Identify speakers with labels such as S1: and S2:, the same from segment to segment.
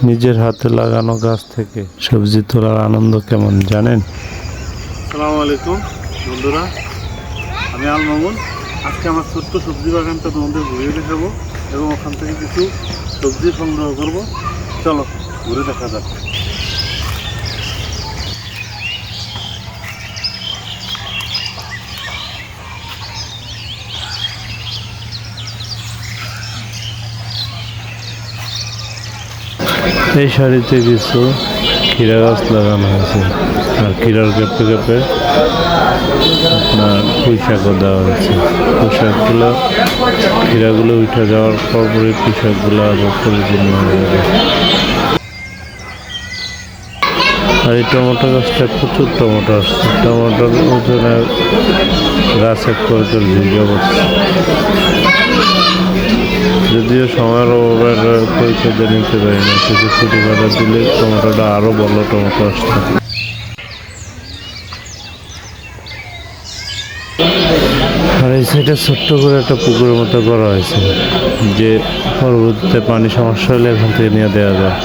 S1: নিজের হাতে লাগানো গাছ থেকে সবজি তোলার আনন্দ কেমন জানেন?
S2: আসসালামু আলাইকুম বন্ধুরা, আমি আল মামুন। আজকে আমার ছোট্ট সবজি বাগানটা তোমাদের ঘুরিয়ে দেখাবো এবং ওখান থেকে কিছু সবজি সংগ্রহ করব। চলো ঘুরে দেখা যাক।
S1: এই সারিতে কিছু ক্ষীরা গাছ লাগানো হয়েছে, আর ক্ষীরার গেপে গেপে আপনার পুঁই শাকও দেওয়া হয়েছে। পুঁই শাকগুলো ক্ষীরাগুলো উঠে যাওয়ার পরপরই পুঁই শাকগুলো আবার পরিপূর্ণ হয়ে যাবে। আর এই টমেটো গাছটা প্রচুর টমেটো আসছে, টমেটোর ওজনের গাছ এক করে ঝিঙ্গা পড়ছে। যদিও সময়ের অভাবে পরিচর্যা নিতে পারি না, কিছু ছুটি কাটা দিলে টমেটোটা আরও ভালো টমেটো আসতো। আর এই সাইডে ছোট্ট করে একটা পুকুরের মতো করা হয়েছে, যে পরবর্তীতে পানি সমস্যা হলে এখান থেকে নিয়ে দেওয়া যায়।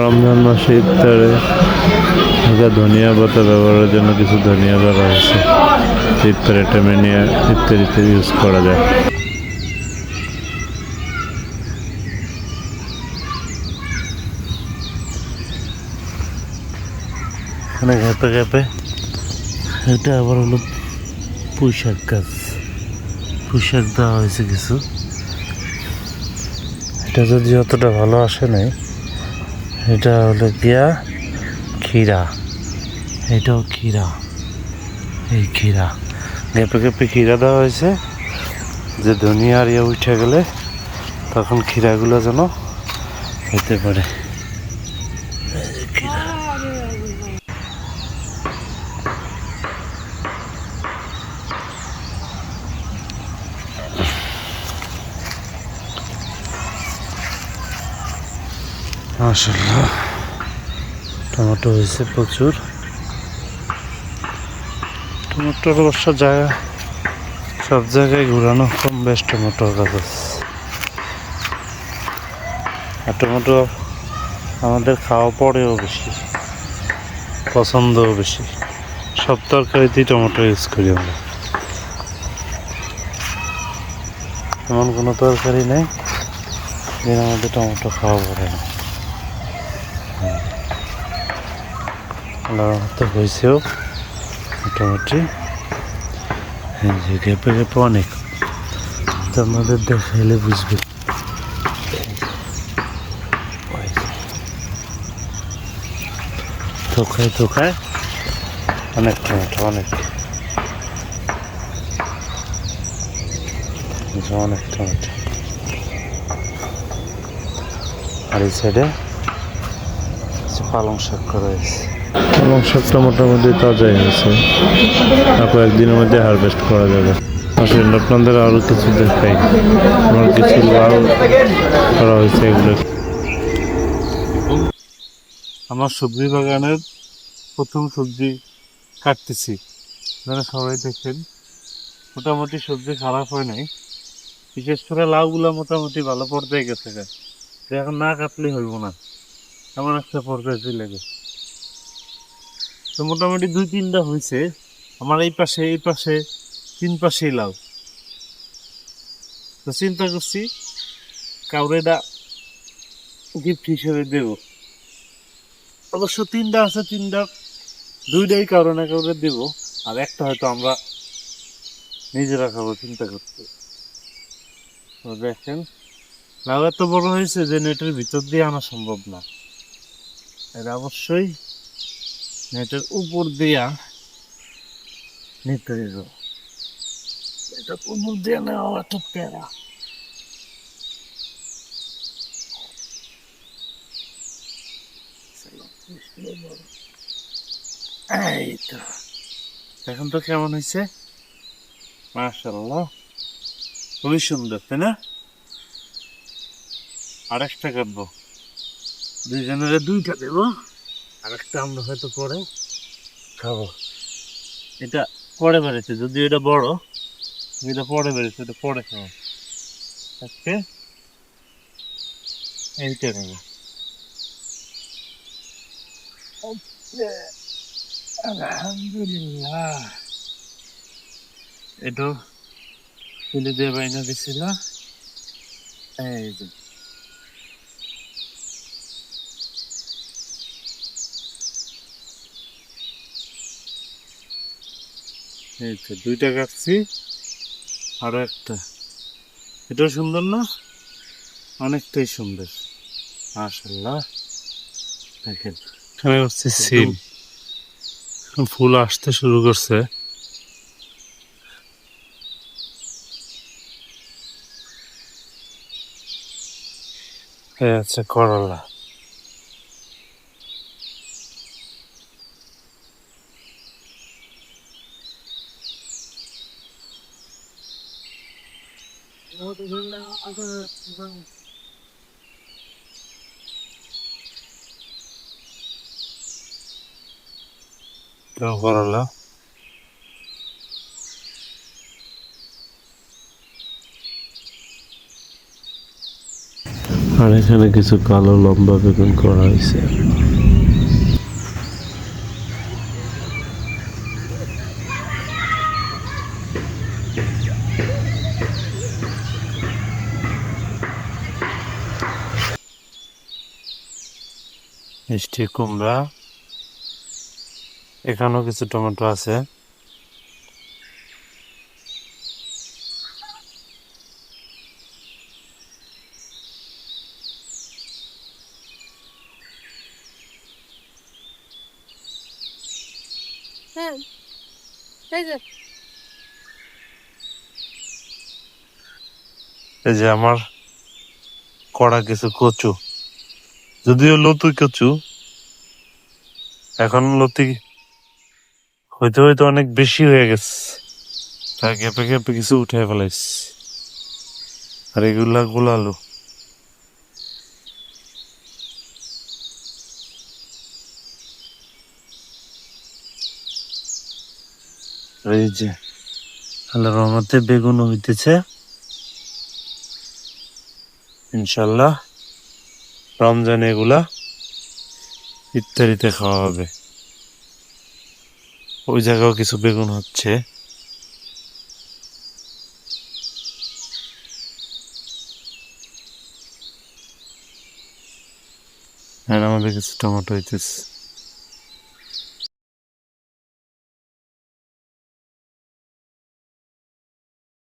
S1: রমজান মাসে ইফতারে ধনিয়া পাতা ব্যবহারের জন্য কিছু ধনিয়া করা হয়েছে, ইফতারে টাইমে নিয়ে ইফতারিতে ইউজ করা যায়। এখানে ঘেপে ঘেপে এটা আবার হলো পুঁই শাক গাছ, পুঁই শাক দেওয়া হয়েছে কিছু। এটা যদি অতটা ভালো আসে নাই, এটা হলো গিয়া ক্ষীরা, এটাও ক্ষীরা, এই ক্ষীরা গেপে গেপে ক্ষীরা দেওয়া হয়েছে, যে ধনিয়া আর ইয়ে উঠে গেলে তখন ক্ষীরাগুলো যেন হতে পারে। ক্ষীরা মাশাআল্লাহ, টমেটো হয়েছে প্রচুর। টমেটোর অবশ্য জায়গা সব জায়গায় ঘুরানো কম বেশ টমেটো গাছ আছে। আর টমেটো আমাদের খাওয়া পড়েও বেশি, পছন্দও বেশি। সব তরকারিতেই টমেটো ইউজ করি আমরা, এমন কোনো তরকারি নেই যেন আমাদের টমেটো খাওয়া পড়ে না। তো হয়েছেও মোটামুটি, যে গেপে গেপে অনেক, তো আমাদের দেখাইলে বুঝবে। থোকায় থোকায় অনেক টমেটো, অনেক অনেক টমেটো। আর এই সাইডে পালং শাক করা হয়েছে, পালং শাকটা মোটামুটি তাজাই হয়েছে, আর কয়েকদিনের মধ্যে হারভেস্ট করা যাবে। আসলে আপনাদের আরও কিছু দেখাই, আমার কিছু লাউ করা হয়েছে, এগুলো
S2: আমার সবজি বাগানের প্রথম সবজি কাটতেছি, আপনারা সবাই দেখেন। মোটামুটি সবজি খারাপ হয় নাই, বিশেষ করে লাউগুলা মোটামুটি ভালো পর্যায়ে গেছে। এখন না কাটলেই হইব না, এমন একটা পর্যায়ে চলে গেছে। তো মোটামুটি 2-3টা হয়েছে আমার এই পাশে 3 পাশেই লাউ। তো চিন্তা করছি কাউরে এটা গিফট হিসেবে দেব। অবশ্য 3টা আছে, 2টাই কাউরে না কাউরে দেব, আর একটা হয়তো আমরা নিজেরা খাবো চিন্তা করতে। তো দেখেন লাউ এত বড় হয়েছে যে নেটের ভিতর দিয়ে আনা সম্ভব না, এটা অবশ্যই নেটের উপর দিয়া নিতে দিব। এটা উপর দিয়ে নেওয়া একটা প্যারা। এই তো এখন তো কেমন হয়েছে, মাশাআল্লাহ, খুবই সুন্দর, তাই না? আরেকটা কাটবো, দুইজনের 2টা দেবো, আরেকটা আমরা হয়তো পরে
S1: খাবো।
S2: এটা পরে বেড়েছে, যদি এটা বড়, এটা পরে বেড়েছে, এটা পরে খাবো। আজকে এইটা নেবো। আলহামদুলিল্লাহ। এটা তুলে দিয়ে বাইনা দিছিল। এই যে এই তো দুইটা কাটছি, আরো একটা। এটাও সুন্দর না? অনেকটাই সুন্দর মাশাআল্লাহ। দেখেন এখানে হচ্ছে সিম, ফুল আসতে শুরু করছে। এই আছে করলা। এটাও করলা। আর এখানে কিছু কালো লম্বা বেগুন করা হয়েছে। মিষ্টি কুমড়া, এখানেও কিছু টমেটো আছে।
S3: হ্যাঁ, এই যে
S1: এই যে আমার কড়া কিছু কচু, যদিও লতি কচু, এখন লতি হইতে হইতে অনেক বেশি হয়ে গেছে, তাই গেপে গেপে কিছু উঠে ফেলাইছি। আর এগুলা গুলালো। এই যে আল্লাহর রহমতে বেগুন হইতেছে, ইনশাল্লাহ রমজানে এগুলা ইফতারিতে খাওয়া হবে। ওই জায়গাও কিছু বেগুন হচ্ছে। আর আমাদের কিছু টমেটো হইতেছে।